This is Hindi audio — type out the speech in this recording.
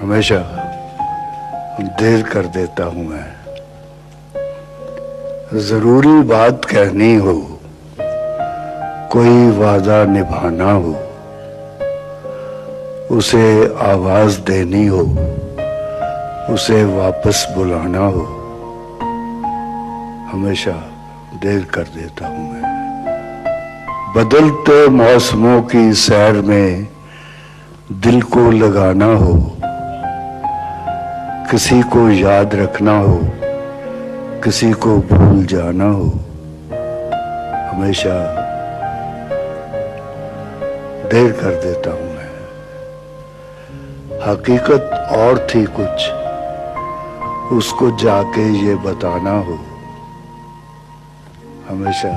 हमेशा देर कर देता हूं मैं। जरूरी बात कहनी हो, कोई वादा निभाना हो, उसे आवाज देनी हो, उसे वापस बुलाना हो, हमेशा देर कर देता हूं मैं। बदलते मौसमों की सैर में दिल को लगाना हो, किसी को याद रखना हो, किसी को भूल जाना हो, हमेशा देर कर देता हूं मैं। हकीकत और थी कुछ, उसको जाके ये बताना हो, हमेशा